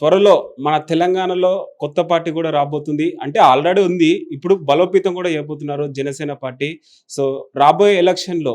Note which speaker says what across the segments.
Speaker 1: త్వరలో మన తెలంగాణలో కొత్త పార్టీ కూడా రాబోతుంది. అంటే ఆల్రెడీ ఉంది. ఇప్పుడు బలోపేతం కూడా చేయబోతున్నారు జనసేన పార్టీ. సో, రాబోయే ఎలక్షన్‌లో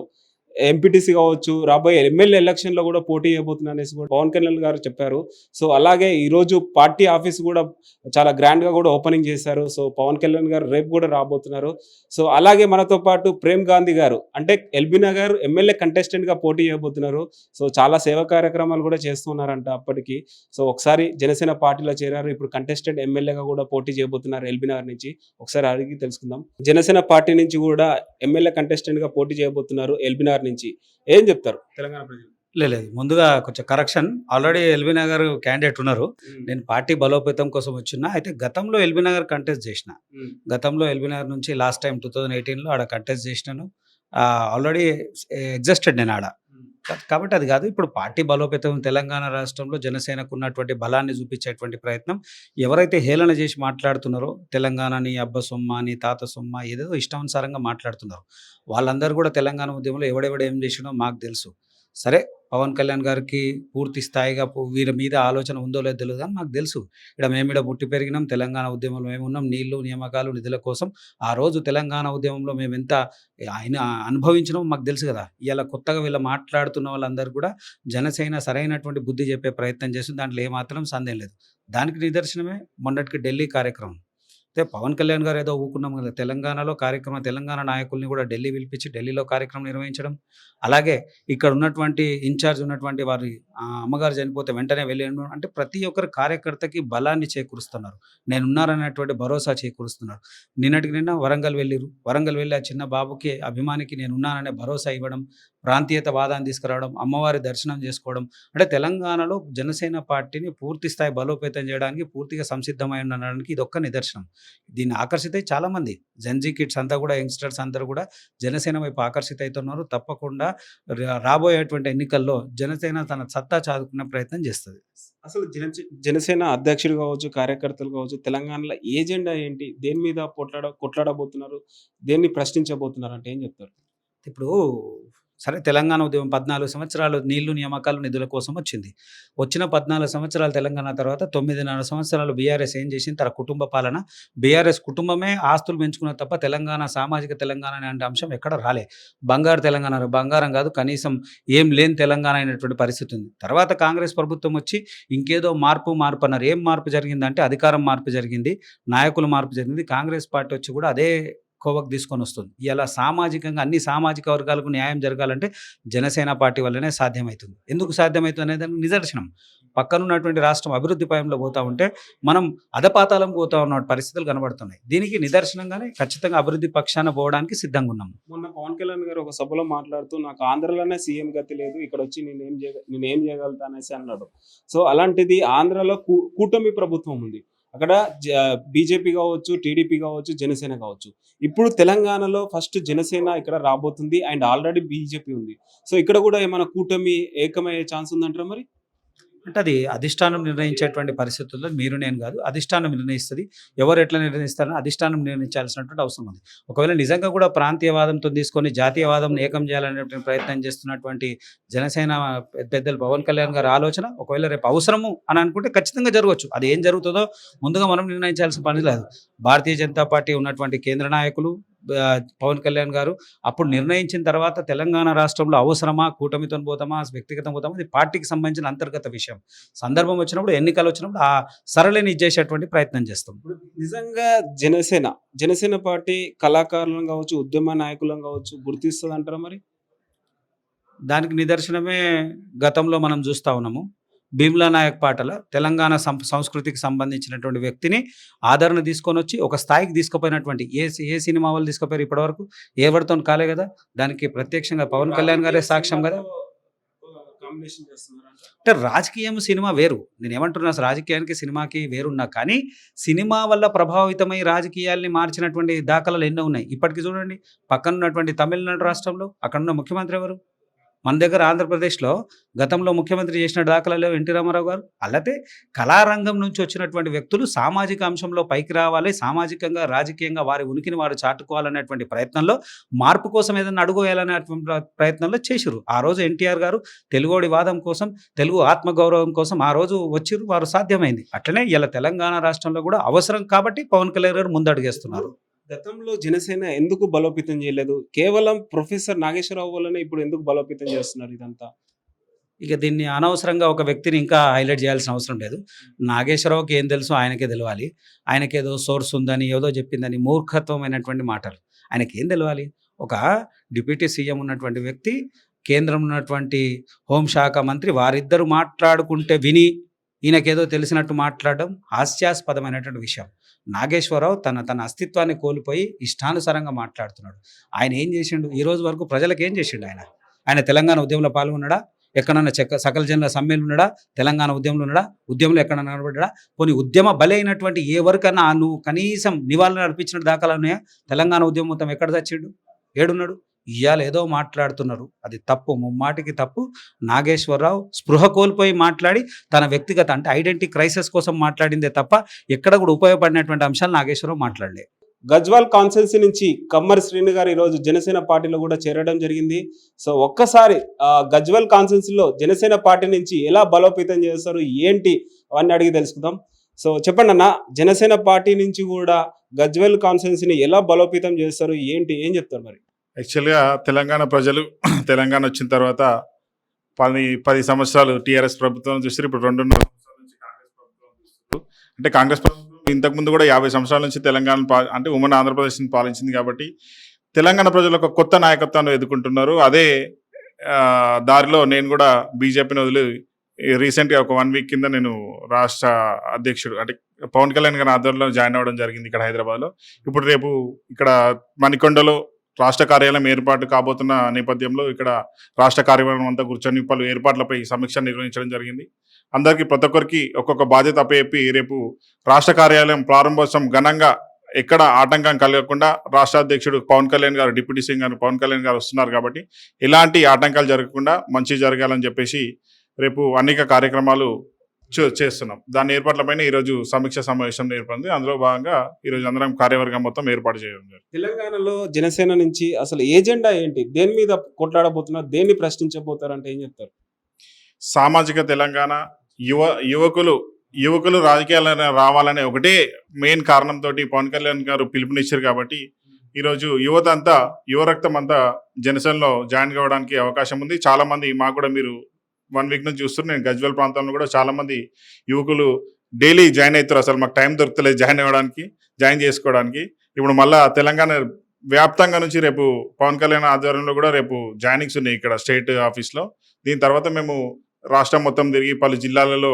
Speaker 1: ఎంపీటీసీ కావచ్చు, రాబోయే ఎమ్మెల్యే ఎలక్షన్‌లో కూడా పోటీ చేయబోతున్నా అనేసి కూడా పవన్ కళ్యాణ్ గారు చెప్పారు. సో, అలాగే ఈరోజు పార్టీ ఆఫీస్ కూడా చాలా గ్రాండ్‌గా కూడా ఓపెనింగ్ చేశారు. సో, పవన్ కళ్యాణ్ గారు రేపు కూడా రాబోతున్నారు. సో, అలాగే మనతో పాటు ప్రేమ్ గాంధీ గారు అంటే ఎల్బీ నగర్ ఎమ్మెల్యే కంటెస్టెంట్‌గా పోటీ చేయబోతున్నారు. సో, చాలా సేవా కార్యక్రమాలు కూడా చేస్తున్నారంట అప్పటికి. సో, ఒకసారి జనసేన పార్టీలో చేరారు. ఇప్పుడు కంటెస్టెంట్ ఎమ్మెల్యేగా కూడా పోటీ చేయబోతున్నారు ఎల్బీ నగర్ నుంచి. ఒకసారి అడిగి తెలుసుకుందాం. జనసేన పార్టీ నుంచి కూడా ఎమ్మెల్యే కంటెస్టెంట్‌గా పోటీ చేయబోతున్నారు ఎల్బీ నగర్ నుంచి. ఏం చెప్తారు తెలంగాణ ప్రజలు?
Speaker 2: లేదు. ముందుగా కొంచెం correction. Already LB Nagar candidate ఉన్నారు.
Speaker 1: హ్మ్.
Speaker 2: నేను పార్టీ బలోపేతం కోసం వచ్చిన. అయితే గతంలో ఎల్బీ నగర్ కంటెస్ట్ చేసిన.
Speaker 1: హ్మ్.
Speaker 2: గతంలో ఎల్బీ నగర్ నుంచి లాస్ట్ టైమ్ 2018లో ఆడ కంటెస్ట్ చేసినాను. ఆల్రెడీ ఎగ్జిస్టెడ్ నేను ఆడ.
Speaker 1: హ్మ్.
Speaker 2: కాబట్టి అది కాదు. ఇప్పుడు పార్టీ బలోపేతం తెలంగాణ రాష్ట్రంలో జనసేనకు ఉన్నటువంటి బలాన్ని చూపించేటువంటి ప్రయత్నం ఎవరైతే హేళన చేసి మాట్లాడుతున్నారో తెలంగాణని అబ్బ సొమ్మ అని, తాత సొమ్మ ఏదేదో ఇష్టానుసారంగా మాట్లాడుతున్నారు. వాళ్ళందరూ కూడా తెలంగాణ ఉద్యమంలో ఎవడెవడు ఏం చేసినో మాకు తెలుసు. సరే పవన్ కళ్యాణ్ గారికి పూర్తి స్థాయిగా వీరి మీద ఆలోచన ఉందో లేదో తెలియదు కానీ మాకు తెలుసు. మేమిడ పుట్టి పెరిగినాం. తెలంగాణ ఉద్యమంలో మేమున్నాం. నీళ్లు, నియామకాలు, నిధుల కోసం ఆ రోజు తెలంగాణ ఉద్యమంలో మేమెంత ఆయన అనుభవించినామో మాకు తెలుసు కదా. ఇవాళ కొత్తగా వీళ్ళ మాట్లాడుతున్న వాళ్ళందరూ కూడా జనసేన సరైనటువంటి బుద్ధి చెప్పే ప్రయత్నం చేస్తుంది. దాంట్లో ఏమాత్రం సందేహం లేదు. దానికి నిదర్శనమే మొన్నటికి ఢిల్లీ కార్యక్రమం. అయితే పవన్ కళ్యాణ్ గారు ఏదో ఊరుకున్నాం కదా, తెలంగాణలో కార్యక్రమం తెలంగాణ నాయకుల్ని కూడా ఢిల్లీ పిలిపించి ఢిల్లీలో కార్యక్రమం నిర్వహించడం. అలాగే ఇక్కడ ఉన్నటువంటి ఇన్ఛార్జ్ ఉన్నటువంటి వారి అమ్మగారు చనిపోతే వెంటనే వెళ్ళి అంటే ప్రతి ఒక్కరి కార్యకర్తకి బలాన్ని చేకూరుస్తున్నారు. నేనున్నారనేటువంటి భరోసా చేకూరుస్తున్నారు. నిన్నటికి నిన్న వరంగల్ వెళ్ళిరు. వరంగల్ వెళ్ళి ఆ చిన్న బాబుకి అభిమానికి నేనున్నాననే భరోసా ఇవ్వడం, ప్రాంతీయత వాదాన్ని తీసుకురావడం, అమ్మవారి దర్శనం చేసుకోవడం. అంటే తెలంగాణలో జనసేన పార్టీని పూర్తి స్థాయి బలోపేతం చేయడానికి పూర్తిగా సంసిద్ధమై ఉండడానికి ఇదొక్క నిదర్శనం. దీన్ని ఆకర్షిత చాలామంది జెన్‌జీ కిడ్స్ అంతా కూడా యంగ్‌స్టర్స్ అందరూ కూడా జనసేన వైపు ఆకర్షితవుతున్నారు. తప్పకుండా రాబోయేటువంటి ఎన్నికల్లో జనసేన తన సత్తా చాటుకునే ప్రయత్నం చేస్తది.
Speaker 1: అసలు జనసేన అధ్యక్షుడు కావచ్చు, కార్యకర్తలు కావచ్చు, తెలంగాణలో ఎజెండా ఏంటి? దేని మీద కొట్లాడబోతున్నారు? దేన్ని ప్రశ్నించబోతున్నారు అంటే ఏం చెప్తారు?
Speaker 2: ఇప్పుడు సరే తెలంగాణ ఉద్యమం 14 సంవత్సరాలు నీళ్లు, నియామకాలు, నిధుల కోసం వచ్చింది. వచ్చిన 14 సంవత్సరాలు తెలంగాణ తర్వాత 9.5 సంవత్సరాలు బీఆర్ఎస్ ఏం చేసింది? తన కుటుంబ పాలన. బీఆర్ఎస్ కుటుంబమే ఆస్తులు పెంచుకున్నది తప్ప తెలంగాణ సామాజిక తెలంగాణ అనే అంశం ఎక్కడ రాలే. బంగారు తెలంగాణ బంగారం కాదు, కనీసం ఏం లేని తెలంగాణ అయినటువంటి పరిస్థితి ఉంది. తర్వాత కాంగ్రెస్ ప్రభుత్వం వచ్చి ఇంకేదో మార్పు అన్నారు. ఏం మార్పు జరిగిందంటే అధికారం మార్పు జరిగింది, నాయకుల మార్పు జరిగింది. కాంగ్రెస్ పార్టీ వచ్చి కూడా అదే కోవకు తీసుకొనొస్తుంది. ఇలా సామాజికంగా అన్ని సామాజిక వర్గాలకు న్యాయం జరగాలంటే జనసేన పార్టీ వల్లనే సాధ్యమైతుంది. ఎందుకు సాధ్యమైతుంది అనే దానికి నిదర్శనం. పక్కనున్నటువంటి రాష్ట్రం అభివృద్ధి పయంలో పోతా ఉంటే మనం అధపాతాళం పోతా ఉన్న పరిస్థితులు కనబడుతున్నాయి. దీనికి నిదర్శనంగానే ఖచ్చితంగా అభివృద్ధి పక్షాన పోవడానికి సిద్ధంగా ఉన్నాం.
Speaker 1: మొన్న పవన్ కళ్యాణ్ గారు ఒక సభలో మాట్లాడుతూ నాకు ఆంధ్రలోనే సీఎం గతి లేదు. ఇక్కడొచ్చి నేనేం చేయగలుగుతా అనేసి అన్నాడు. సో, అలాంటిది ఆంధ్రలో కూటమి ప్రభుత్వం ఉంది. అక్కడ బీజేపీ కావచ్చు, టీడీపీ కావచ్చు, జనసేన కావచ్చు. ఇప్పుడు తెలంగాణలో ఫస్ట్ జనసేన ఇక్కడ రాబోతుంది. అండ్ ఆల్రెడీ బీజేపీ ఉంది. సో, ఇక్కడ కూడా ఏమైనా కూటమి ఏకమయ్యే ఛాన్స్ ఉందంటారా మరి?
Speaker 2: అంటే అది అధిష్టానం నిర్ణయించేటువంటి పరిస్థితుల్లో మీరు నేను కాదు, అధిష్టానం నిర్ణయిస్తది. ఎవరు ఎట్లా నిర్ణయిస్తారో అధిష్టానం నిర్ణయించాల్సినటువంటి అవసరం ఉంది. ఒకవేళ నిజంగా కూడా ప్రాంతీయవాదంతో తీసుకొని జాతీయవాదం ఏకం చేయాలనేటువంటి ప్రయత్నం చేస్తున్నటువంటి జనసేన పెద్దలు పవన్ కళ్యాణ్ గారి ఆలోచన ఒకవేళ రేపు అవసరము అని అనుకుంటే ఖచ్చితంగా జరగవచ్చు. అది ఏం జరుగుతుందో ముందుగా మనం నిర్ణయించాల్సిన పని లేదు. భారతీయ జనతా పార్టీ ఉన్నటువంటి కేంద్ర నాయకులు పవన్ కళ్యాణ్ గారు అప్పుడు నిర్ణయించిన తర్వాత తెలంగాణ రాష్ట్రంలో అవసరమా, కూటమితో పోతామా, వ్యక్తిగతం పోతామా, అది పార్టీకి సంబంధించిన అంతర్గత విషయం. సందర్భం వచ్చినప్పుడు, ఎన్నికలు వచ్చినప్పుడు ఆ సరళిని ఇచ్చేసేటువంటి ప్రయత్నం చేస్తాం.
Speaker 1: ఇప్పుడు నిజంగా జనసేన పార్టీ కళాకారులను కావచ్చు, ఉద్యమ నాయకులను కావచ్చు గుర్తిస్తుంది అంటారా మరి?
Speaker 2: దానికి నిదర్శనమే గతంలో మనం చూస్తా ఉన్నాము. భీమ్లా నాయక్ పాటల తెలంగాణ సంస్కృతికి సంబంధించినటువంటి వ్యక్తిని ఆదరణ తీసుకొని వచ్చి ఒక స్థాయికి తీసుకుపోయినటువంటి ఏ సినిమా వాళ్ళు తీసుకుపోయారు ఇప్పటివరకు? ఎవరితో కాలే కదా. దానికి ప్రత్యక్షంగా పవన్ కళ్యాణ్ గారే సాక్ష్యం కదా. అంటే రాజకీయం సినిమా వేరు. నేనేమంటున్నా, రాజకీయానికి సినిమాకి వేరున్నా కానీ సినిమా వల్ల ప్రభావితమై రాజకీయాల్ని మార్చినటువంటి దాఖలాలు ఎన్నో ఉన్నాయి. ఇప్పటికి చూడండి, పక్కన ఉన్నటువంటి తమిళనాడు రాష్ట్రంలో అక్కడున్న ముఖ్యమంత్రి ఎవరు? మన దగ్గర ఆంధ్రప్రదేశ్‌లో గతంలో ముఖ్యమంత్రి చేసిన దాఖలాలు ఎన్టీ రామారావు గారు. అలాగే కళారంగం నుంచి వచ్చినటువంటి వ్యక్తులు సామాజిక అంశంలో పైకి రావాలి. సామాజికంగా, రాజకీయంగా వారి ఉనికిని వారు చాటుకోవాలనేటువంటి ప్రయత్నంలో, మార్పు కోసం ఏదైనా అడుగు వేయాలనేటువంటి ప్రయత్నంలో చేసిర్రు. ఆ రోజు ఎన్టీఆర్ గారు తెలుగోడి వాదం కోసం, తెలుగు ఆత్మగౌరవం కోసం ఆ రోజు వచ్చిర్రు. వారు సాధ్యమైంది. అట్లనే ఇలా తెలంగాణ రాష్ట్రంలో కూడా అవసరం కాబట్టి పవన్ కళ్యాణ్ గారు ముందడుగేస్తున్నారు.
Speaker 1: గతంలో జనసేన ఎందుకు బలోపేతం చేయలేదు? కేవలం ప్రొఫెసర్ నాగేశ్వరరావు వల్లనే ఇప్పుడు ఎందుకు బలోపేతం చేస్తున్నారు ఇదంతా?
Speaker 2: ఇక దీన్ని అనవసరంగా ఒక వ్యక్తిని ఇంకా హైలైట్ చేయాల్సిన అవసరం లేదు. నాగేశ్వరరావుకి ఏం తెలుసో ఆయనకే తెలవాలి. ఆయనకేదో సోర్స్ ఉందని, ఏదో చెప్పిందని మూర్ఖత్వమైనటువంటి మాటలు. ఆయనకేం తెలవాలి? ఒక డిప్యూటీ సీఎం ఉన్నటువంటి వ్యక్తి, కేంద్రంలో ఉన్నటువంటి హోంశాఖ మంత్రి వారిద్దరూ మాట్లాడుకుంటే విని, ఈయనకేదో తెలిసినట్టు మాట్లాడడం హాస్యాస్పదమైనటువంటి విషయం. నాగేశ్వరరావు తన అస్తిత్వాన్ని కోల్పోయి ఇష్టానుసారంగా మాట్లాడుతున్నాడు. ఆయన ఏం చేసిండు? ఈ రోజు వరకు ప్రజలకు ఏం చేసిండు ఆయన? ఆయన తెలంగాణ ఉద్యమంలో పాల్గొన్నాడా? ఎక్కడన్నా సకల జనుల సమ్మెలో ఉన్నాడా? తెలంగాణ ఉద్యమంలో ఉన్నాడా? ఉద్యమంలో ఎక్కడన్నా నిలబడ్డాడా? పోనీ ఉద్యమ బలి అయినటువంటి ఏ వరకన్నా నువ్వు కనీసం నివాళులు అర్పించిన దాఖలాలు ఉన్నాయా? తెలంగాణ ఉద్యమం మొత్తం ఎక్కడ చచ్చిండు? ఏడున్నాడు? ఇవాళ ఏదో మాట్లాడుతున్నారు. అది తప్పు, ముమ్మాటికి తప్పు. నాగేశ్వరరావు స్పృహ కోల్పోయి మాట్లాడి తన వ్యక్తిగత అంటే ఐడెంటిటీ క్రైసిస్ కోసం మాట్లాడిందే తప్ప ఎక్కడ కూడా ఉపయోగపడినటువంటి అంశాలు నాగేశ్వరరావు మాట్లాడలే.
Speaker 1: గజ్వాల్ కాన్స్టిట్యున్సీ నుంచి కమ్మరి శ్రీను గారు ఈరోజు జనసేన పార్టీలో కూడా చేరడం జరిగింది. సో ఒక్కసారి గజ్వాల్ కాన్స్టిట్యున్సీలో జనసేన పార్టీ నుంచి ఎలా బలోపేతం చేస్తారు ఏంటి అవన్నీ అడిగి తెలుసుకుందాం. సో చెప్పండి అన్న, జనసేన పార్టీ నుంచి కూడా గజ్వాల్ కాన్స్టిట్యున్సీని ఎలా బలోపేతం చేస్తారు ఏంటి, ఏం చెప్తారు మరి?
Speaker 3: యాక్చువల్గా తెలంగాణ ప్రజలు తెలంగాణ వచ్చిన తర్వాత 10 సంవత్సరాలు టీఆర్ఎస్ ప్రభుత్వం చూస్తారు. ఇప్పుడు 2.5 సంవత్సరాల నుంచి కాంగ్రెస్ ప్రభుత్వం చూస్తారు. అంటే కాంగ్రెస్ ప్రభుత్వం ఇంతకుముందు కూడా 50 సంవత్సరాల నుంచి తెలంగాణ అంటే ఉమ్మడి ఆంధ్రప్రదేశ్ని పాలించింది కాబట్టి తెలంగాణ ప్రజలు ఒక కొత్త నాయకత్వాన్ని ఎదుర్కొంటున్నారు. అదే దారిలో నేను కూడా బీజేపీని వదిలి రీసెంట్గా ఒక 1 వీక్ కింద నేను రాష్ట్ర అధ్యక్షుడు అంటే పవన్ కళ్యాణ్ గారి ఆధ్వర్యంలో జాయిన్ అవ్వడం జరిగింది ఇక్కడ హైదరాబాద్లో. ఇప్పుడు రేపు ఇక్కడ మణికొండలో రాష్ట్ర కార్యాలయం ఏర్పాటు కాబోతున్న నేపథ్యంలో ఇక్కడ రాష్ట్ర కార్యాలయం అంతా కూర్చొని పలు ఏర్పాట్లపై సమీక్ష నిర్వహించడం జరిగింది. అందరికీ ప్రతి ఒక్కరికి ఒక్కొక్క బాధ్యత అప్పచెప్పి రేపు రాష్ట్ర కార్యాలయం ప్రారంభోత్సవం ఘనంగా ఎక్కడ ఆటంకం కలగకుండా రాష్ట్ర అధ్యక్షుడు పవన్ కళ్యాణ్ గారు, డిప్యూటీ సీఎం గారు పవన్ కళ్యాణ్ గారు వస్తున్నారు కాబట్టి ఎలాంటి ఆటంకాలు జరగకుండా మంచి జరగాలని చెప్పేసి రేపు అనేక కార్యక్రమాలు చేస్తున్నాం. దాని ఏర్పాట్లపైన ఈరోజు సమీక్ష సమావేశం ఏర్పడింది. అందులో భాగంగా ఈరోజు అందరం కార్యవర్గం మొత్తం ఏర్పాటు చేయడం జరిగింది.
Speaker 1: తెలంగాణలో జనసేన నుంచి అసలు ఏజెండా ఏంటి? దేని మీద కొట్లాడబోతున్నారు? దేన్ని ప్రశ్నించబోతారు అంటే ఏం చెప్తారు?
Speaker 3: సామాజిక తెలంగాణ, యువకులు రాజకీయాలను రావాలనే ఒకటే మెయిన్ కారణంతో పవన్ కళ్యాణ్ గారు పిలుపునిచ్చారు కాబట్టి ఈరోజు యువత అంతా, యువరక్తం అంతా జనసేనలో జాయిన్ కావడానికి అవకాశం ఉంది. చాలా మంది మాకు కూడా మీరు 1 వీక్ నుంచి చూస్తున్నారు. నేను గజ్వేల్ ప్రాంతంలో కూడా చాలా మంది యువకులు డైలీ జాయిన్ అవుతారు. అసలు మాకు టైం దొరుకుతలేదు జాయిన్ చేసుకోవడానికి. ఇప్పుడు మళ్ళా తెలంగాణ వ్యాప్తంగా నుంచి రేపు పవన్ కళ్యాణ్ ఆధ్వర్యంలో కూడా రేపు జాయినింగ్స్ ఉన్నాయి ఇక్కడ స్టేట్ ఆఫీస్లో. దీని తర్వాత మేము రాష్ట్రం మొత్తం తిరిగి పలు జిల్లాలలో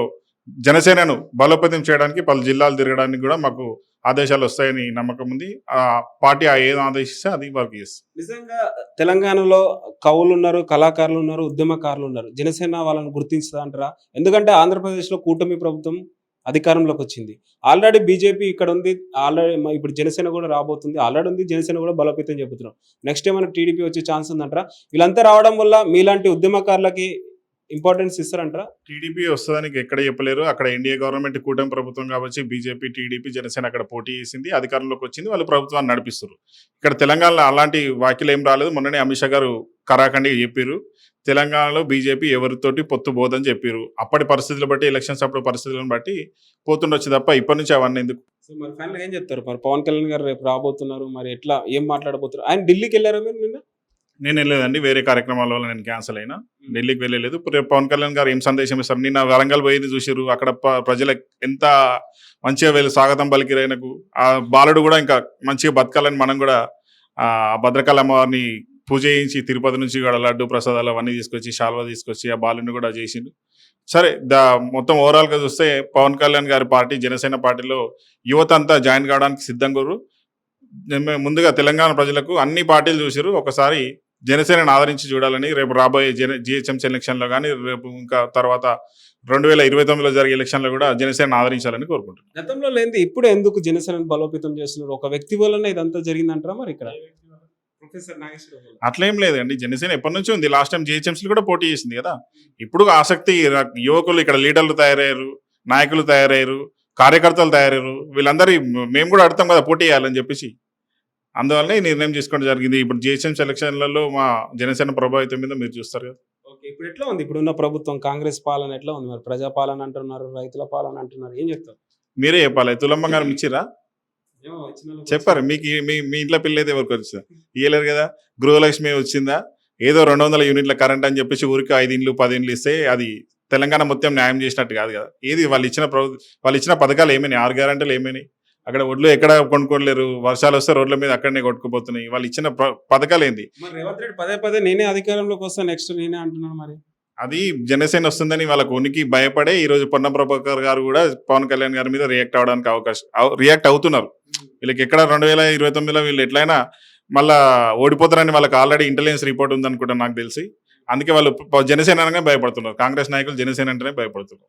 Speaker 3: జనసేనను బలోపేతం చేయడానికి పలు జిల్లాలు తిరగడానికి కూడా మాకు ఆదేశాలు వస్తాయని నమ్మకం ఉంది. ఆ పార్టీ ఏం ఆదేశిస్తే అది వర్క్ చేస్తుంది.
Speaker 1: నిజంగా తెలంగాణలో కవులు ఉన్నారు, కళాకారులు ఉన్నారు, ఉద్యమకారులు ఉన్నారు. జనసేన వాళ్ళని గుర్తించుతా అంటారా? ఎందుకంటే ఆంధ్రప్రదేశ్లో కూటమి ప్రభుత్వం అధికారంలోకి వచ్చింది. ఆల్రెడీ బీజేపీ ఇక్కడ ఉంది. ఆల్రెడీ ఇప్పుడు జనసేన కూడా రాబోతుంది. ఆల్రెడీ ఉంది. జనసేన కూడా బలోపేతం చెబుతున్నాం. నెక్స్ట్ ఏమైనా టీడీపీ వచ్చే ఛాన్స్ ఉందంటారా? వీళ్ళంతా రావడం వల్ల మీలాంటి ఉద్యమకారులకి ఇంపార్టెన్స్ ఇస్తారంటారా?
Speaker 3: టీడీపీ వస్తుందని ఎక్కడ చెప్పలేరు. అక్కడ ఎన్డీఏ గవర్నమెంట్ కూటమి ప్రభుత్వం కాబట్టి బీజేపీ, టీడీపీ, జనసేన అక్కడ పోటీ చేసింది, అధికారంలోకి వచ్చింది, వాళ్ళు ప్రభుత్వాన్ని నడిపిస్తారు. ఇక్కడ తెలంగాణలో అలాంటి వ్యాఖ్యలు ఏం రాలేదు. మొన్ననే అమిత్ షా గారు కరాఖండిగా చెప్పారు, తెలంగాణలో బీజేపీ ఎవరితోటి పొత్తు పోదని చెప్పారు. అప్పటి పరిస్థితులు బట్టి, ఎలక్షన్స్ అప్పుడు పరిస్థితులను బట్టి పోతుండొచ్చు తప్ప ఇప్పటి నుంచి అవన్నీ ఎందుకు.
Speaker 1: సో మరి ఫైనల్ ఏం చెప్తారు? మరి పవన్ కళ్యాణ్ గారు రేపు రాబోతున్నారు, మరి ఎట్లా ఏం మాట్లాడబోతున్నారు? ఆయన ఢిల్లీకి వెళ్ళారా మీరు నిన్న?
Speaker 3: నేను వెళ్ళలేదండి, వేరే కార్యక్రమాల వల్ల నేను క్యాన్సిల్ అయినా, ఢిల్లీకి వెళ్ళలేదు. రేపు పవన్ కళ్యాణ్ గారు ఏం సందేశం ఇస్తారు? నిన్న వరంగల్ పోయింది చూసారు, అక్కడ ప్రజలకు ఎంత మంచిగా వీళ్ళు స్వాగతం పలికిరు ఆయనకు. ఆ బాలుడు కూడా ఇంకా మంచిగా బతకాలని మనం కూడా భద్రకాళి అమ్మవారిని పూజ చేయించి తిరుపతి నుంచి కూడా లడ్డు ప్రసాదాలు అవన్నీ తీసుకొచ్చి శాల్వా తీసుకొచ్చి ఆ బాలుని కూడా చేసిండు. సరే, మొత్తం ఓవరాల్గా చూస్తే పవన్ కళ్యాణ్ గారి పార్టీ జనసేన పార్టీలో యువత అంతా జాయిన్ కావడానికి సిద్ధంగా. ముందుగా తెలంగాణ ప్రజలకు అన్ని పార్టీలు చూసారు, ఒకసారి జనసేనను ఆదరించి చూడాలని, రేపు రాబోయే జిహెచ్ఎంసీ ఎలక్షన్లో కానీ రేపు ఇంకా తర్వాత 2029లో జరిగే ఎలక్షన్లో కూడా జనసేనను ఆదరించాలని కోరుకుంటున్నాను.
Speaker 1: గతంలో లేనిది ఇప్పుడు ఎందుకు జనసేనను బలోపేతం చేస్తున్నారు? ఒక వ్యక్తి వల్లనే ఇదంతా జరిగిందంటారా మరి ఇక్కడ? ప్రొఫెసర్ నాగేశ్వరరావు
Speaker 3: అట్లేం లేదండి. జనసేన ఎప్పటి నుంచో ఉంది. లాస్ట్ టైం జీహెచ్ఎంసీలో కూడా పోటీ చేసింది కదా. ఇప్పుడు ఆసక్తి యువకులు ఇక్కడ లీడర్లు తయారయ్యారు, నాయకులు తయారయ్యారు, కార్యకర్తలు తయారయ్యారు. వీళ్ళందరూ మేము కూడా అడతాం కదా పోటీ చేయాలని చెప్పేసి. అందువల్ల ఈ నిర్ణయం తీసుకోవడం జరిగింది. ఇప్పుడు జీహెచ్ఎంసీ ఎలక్షన్లలో మా జనసేన ప్రభావితం మీద మీరు చూస్తారు కదా.
Speaker 1: ఓకే. ఇప్పుడు ఎట్లా ఉంది ఇప్పుడున్న ప్రభుత్వం కాంగ్రెస్ పాలన ఎట్లా ఉంది? మరి ప్రజా పాలన అంటున్నారు, రైతుల పాలన అంటున్నారు. ఏం చెప్తారు?
Speaker 3: మీరే చెప్పాలి. తులం బంగారం ఇచ్చిరా?
Speaker 1: ఏమో ఇచ్చిన వాళ్ళకి
Speaker 3: చెప్పారు. మీకు మీ ఇంట్లో పిల్ల అయితే ఎవరికి వచ్చిందా? ఇయ్యలేరు కదా. గృహలక్ష్మి వచ్చిందా? ఏదో 200 యూనిట్ల కరెంట్ అని చెప్పేసి ఊరికి 5 ఇండ్లు 10 ఇండ్లు ఇస్తే అది తెలంగాణ మొత్తం న్యాయం చేసినట్టు కాదు కదా. ఏది వాళ్ళు ఇచ్చిన పథకాలు ఏమైనాయి? 6 గ్యారెంటీలు ఏమైనాయి? అక్కడ ఒడ్లు ఎక్కడ కొనుక్కోలేరు. వర్షాలు వస్తే రోడ్ల మీద అక్కడనే కొట్టుకుపోతున్నాయి. వాళ్ళు ఇచ్చిన పథకాలు ఏంది?
Speaker 1: మరి రేవంత్ రెడ్డి పదే పదే నేనే అధికారంలోకి వస్తా నెక్స్ట్ నేనే అంటున్నాను. మరి
Speaker 3: అది జనసేన వస్తుందని వాళ్ళకు ఉనికి భయపడే ఈ రోజు పొన్నం ప్రభాకర్ గారు కూడా పవన్ కళ్యాణ్ గారి మీద రియాక్ట్ అవుతున్నారు. వీళ్ళకి ఎక్కడ 2029లో వీళ్ళు ఎట్లయినా మళ్ళా ఓడిపోతారని వాళ్ళకి ఆల్రెడీ ఇంటెలిజెన్స్ రిపోర్ట్ ఉందనుకుంటా నాకు తెలిసి. అందుకే వాళ్ళు జనసేన అనగానే భయపడుతున్నారు. కాంగ్రెస్ నాయకులు జనసేన అంటేనే భయపడుతున్నారు.